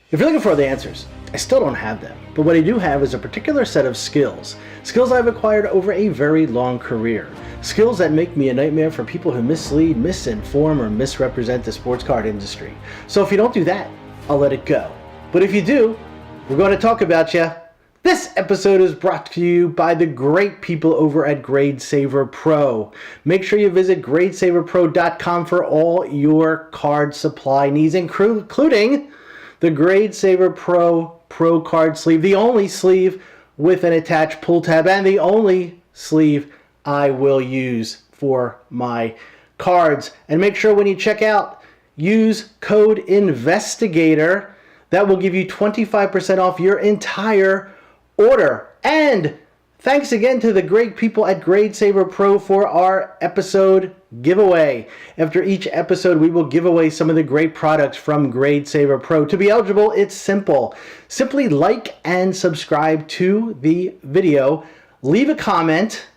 If you're looking for the answers, I still don't have them. But what I do have is a particular set of skills. Skills I've acquired over a very long career. Skills that make me a nightmare for people who mislead, misinform, or misrepresent the sports card industry. So if you don't do that, I'll let it go. But if you do, we're going to talk about you. This episode is brought to you by the great people over at GradeSaver Pro. Make sure you visit GradeSaverPro.com for all your card supply needs, including the GradeSaver Pro Card Sleeve, the only sleeve with an attached pull tab, and the only sleeve I will use for my cards. And make sure when you check out, use code INVESTIGATOR. That will give you 25% off your entire order. And thanks again to the great people at GradeSaver Pro for our episode giveaway. After each episode, we will give away some of the great products from GradeSaver Pro. To be eligible, it's simple. Simply like and subscribe to the video, leave a comment,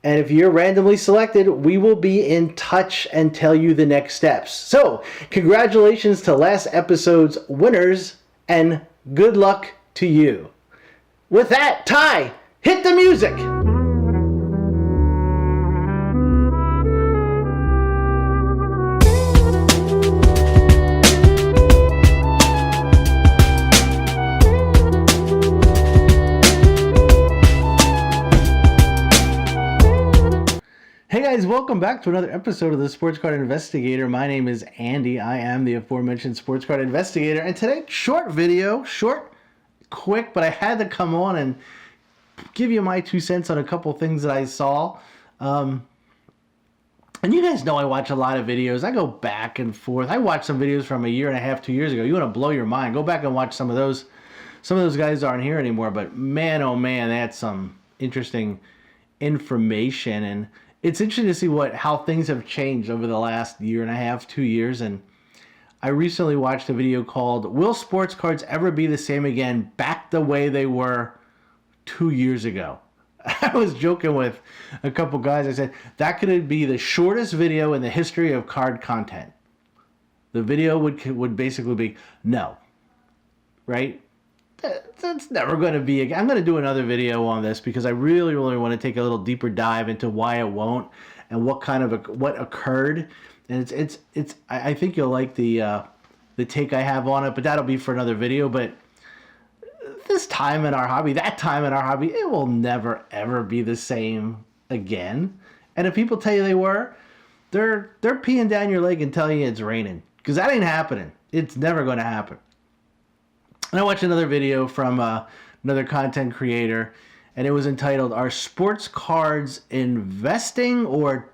and if you're randomly selected, we will be in touch and tell you the next steps. So, congratulations to last episode's winners, and good luck to you. With that, Ty, hit the music! Hey guys, welcome back to another episode of the Sports Card Investigator. My name is Andy. I am the aforementioned Sports Card Investigator. And today, short video, quick, but I had to come on and give you my 2 cents on a couple things that I saw. And you guys know I watch a lot of videos. I go back and forth. I watched some videos from a year and a half, 2 years ago. You want to blow your mind, go back and watch some of those. Some of those guys aren't here anymore, but man, oh man, that's some interesting information. And it's interesting to see how things have changed over the last year and a half, 2 years. And I recently watched a video called, Will Sports Cards Ever Be the Same Again? Back the way they were 2 years ago. I was joking with a couple guys. I said, that could be the shortest video in the history of card content. The video would basically be, no. Right? That's never going to be again. I'm going to do another video on this because I really want to take a little deeper dive into why it won't and what occurred. And it's I think you'll like the take I have on it, but that'll be for another video. But this time in our hobby, it will never ever be the same again. And if people tell you they were, they're peeing down your leg and telling you it's raining, because that ain't happening. It's never going to happen. And I watched another video from another content creator, and it was entitled, Are Sports Cards Investing or ...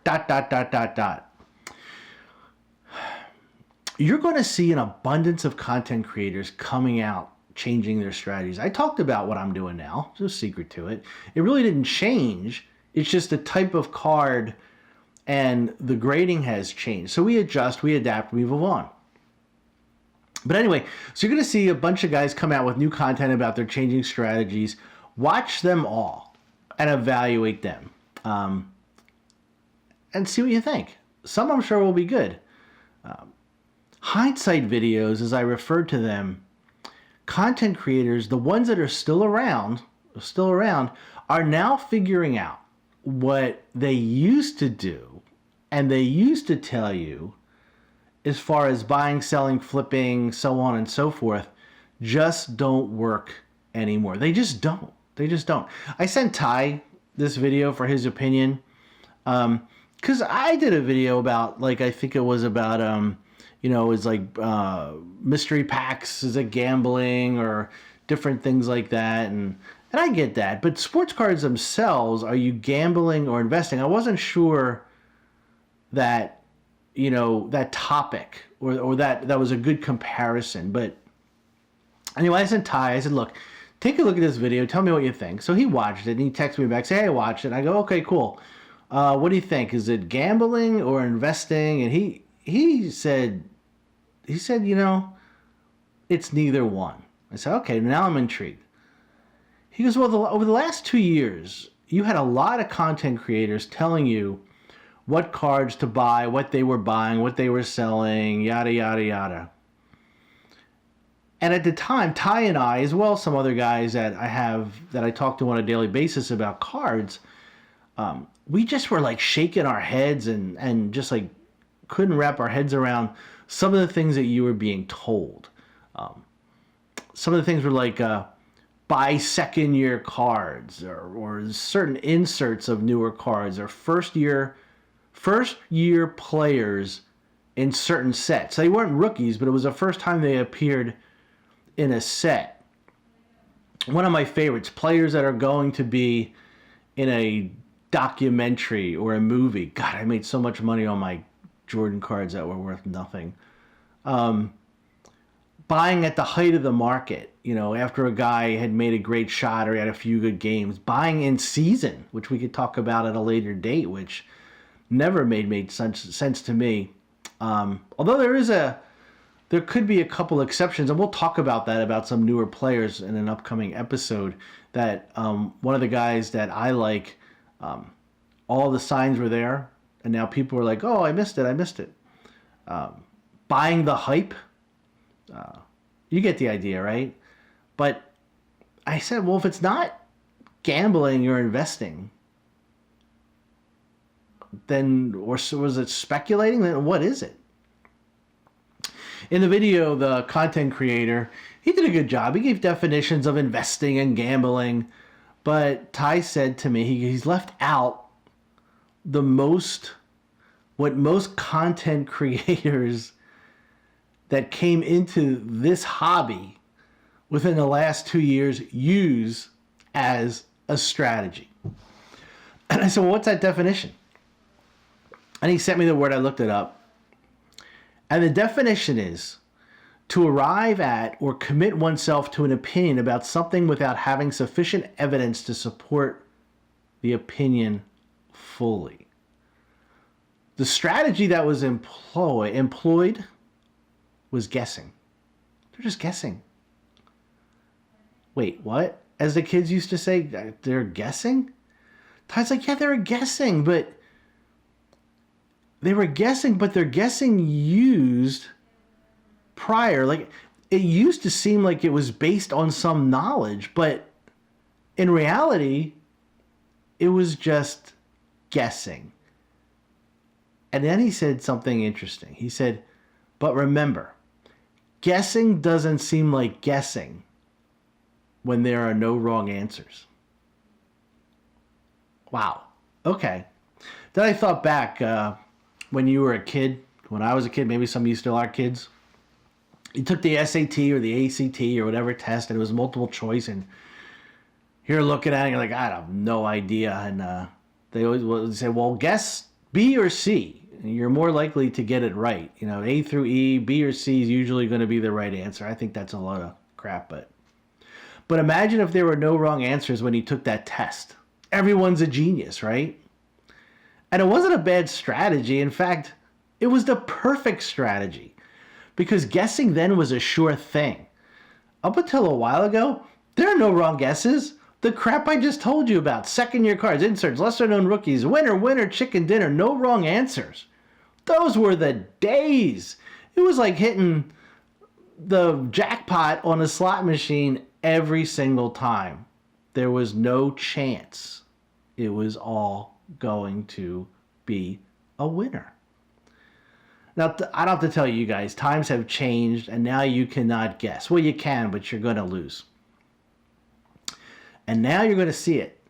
You're going to see an abundance of content creators coming out, changing their strategies. I talked about what I'm doing now. There's no secret to it. It really didn't change. It's just the type of card and the grading has changed. So we adjust, we adapt, we move on. But anyway, so you're going to see a bunch of guys come out with new content about their changing strategies. Watch them all and evaluate them and see what you think. Some I'm sure will be good. Hindsight videos, as I referred to them, content creators, the ones that are still around, are now figuring out what they used to do and they used to tell you as far as buying, selling, flipping, so on and so forth, just don't work anymore. They just don't. I sent Ty this video for his opinion, because I did a video about, I think it was about, it's like mystery packs, is it gambling or different things like that, and I get that. But sports cards themselves, are you gambling or investing? I wasn't sure that that topic or that was a good comparison. But anyway, I sent Ty, I said, look, take a look at this video, tell me what you think. So he watched it and he texted me back, say, hey, I watched it. And I go, okay, cool. What do you think? Is it gambling or investing? And he said, it's neither one. I said, okay, now I'm intrigued. He goes, well, over the last 2 years, you had a lot of content creators telling you what cards to buy, what they were buying, what they were selling, yada, yada, yada. And at the time, Ty and I, as well as some other guys that I talk to on a daily basis about cards, we just were like shaking our heads and just like couldn't wrap our heads around some of the things that you were being told. Some of the things were like buy second year cards or certain inserts of newer cards or first year players in certain sets. They weren't rookies, but it was the first time they appeared in a set. One of my favorites, players that are going to be in a documentary or a movie. God, I made so much money on my Jordan cards that were worth nothing. Buying at the height of the market, after a guy had made a great shot or he had a few good games. Buying in season, which we could talk about at a later date, which never made sense to me. Although there could be a couple exceptions, and we'll talk about that, about some newer players in an upcoming episode, that one of the guys that I like, all the signs were there, and now people are like, oh, I missed it. Buying the hype, you get the idea, right? But I said, well, if it's not gambling or investing, then, or was it speculating? Then what is it? In the video, the content creator, he did a good job. He gave definitions of investing and gambling, but Ty said to me, he's left out what most content creators that came into this hobby within the last 2 years use as a strategy. And I said, well, what's that definition? And he sent me the word. I looked it up. And the definition is to arrive at or commit oneself to an opinion about something without having sufficient evidence to support the opinion fully. The strategy that was employed was guessing. They're just guessing. Wait, what? As the kids used to say, they're guessing? Ty's like, yeah, they're guessing, but their guessing used prior. Like, it used to seem like it was based on some knowledge, but in reality, it was just guessing. And then he said something interesting. He said, but remember, guessing doesn't seem like guessing when there are no wrong answers. Wow. Okay. Then I thought back when you were a kid, when I was a kid, maybe some of you still are kids. You took the SAT or the ACT or whatever test, and it was multiple choice, and you're looking at it, and you're like, I have no idea. And they always say, well, guess B or C. And you're more likely to get it right. A through E, B or C is usually going to be the right answer. I think that's a lot of crap, but imagine if there were no wrong answers when you took that test. Everyone's a genius, right? And it wasn't a bad strategy. In fact, it was the perfect strategy because guessing then was a sure thing. Up until a while ago, there are no wrong guesses. The crap I just told you about, second year cards, inserts, lesser known rookies, winner, chicken dinner, no wrong answers. Those were the days. It was like hitting the jackpot on a slot machine every single time. There was no chance it was all going to be a winner. Now, I don't have to tell you guys, times have changed and now you cannot guess. Well, you can, but you're going to lose. And now you're going to see it.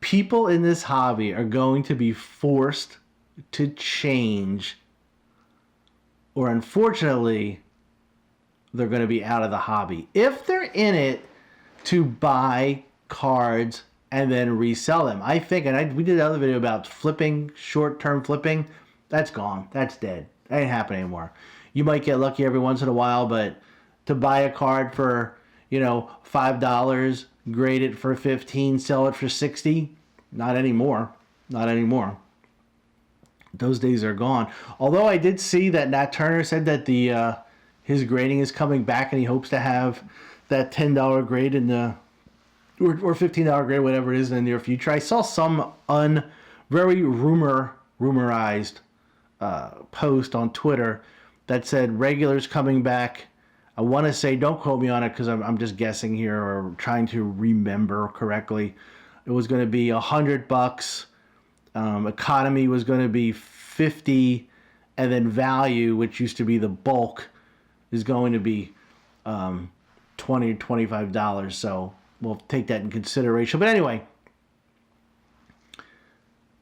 People in this hobby are going to be forced to change, or unfortunately, they're going to be out of the hobby. If they're in it to buy cards and then resell them. I think, and we did another video about flipping, short-term flipping. That's gone. That's dead. That ain't happening anymore. You might get lucky every once in a while, but to buy a card for, $5, grade it for 15, sell it for 60, not anymore. Not anymore. Those days are gone. Although I did see that Nat Turner said that his grading is coming back and he hopes to have that $10 grade in the or $15 grade, whatever it is, in the near future. I saw some very rumorized post on Twitter that said regulars coming back I want to say, don't quote me on it because I'm just guessing here or trying to remember correctly. It was going to be $100. Economy was going to be 50, and then value, which used to be the bulk, is going to be $20 or $25. So we'll take that in consideration. But anyway,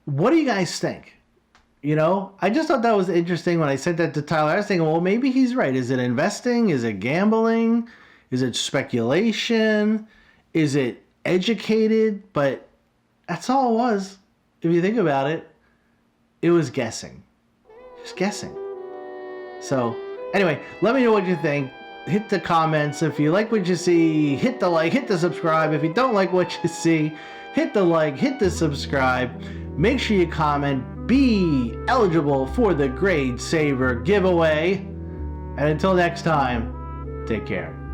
what do you guys think? You know, I just thought that was interesting when I sent that to Tyler. I was thinking, well, maybe he's right. Is it investing? Is it gambling? Is it speculation? Is it educated? But that's all it was. If you think about it, it was guessing. Just guessing. So, anyway, let me know what you think. Hit the comments. If you like what you see, hit the like, hit the subscribe. If you don't like what you see, hit the like, hit the subscribe. Make sure you comment. Be eligible for the Grade Saver giveaway. And until next time, take care.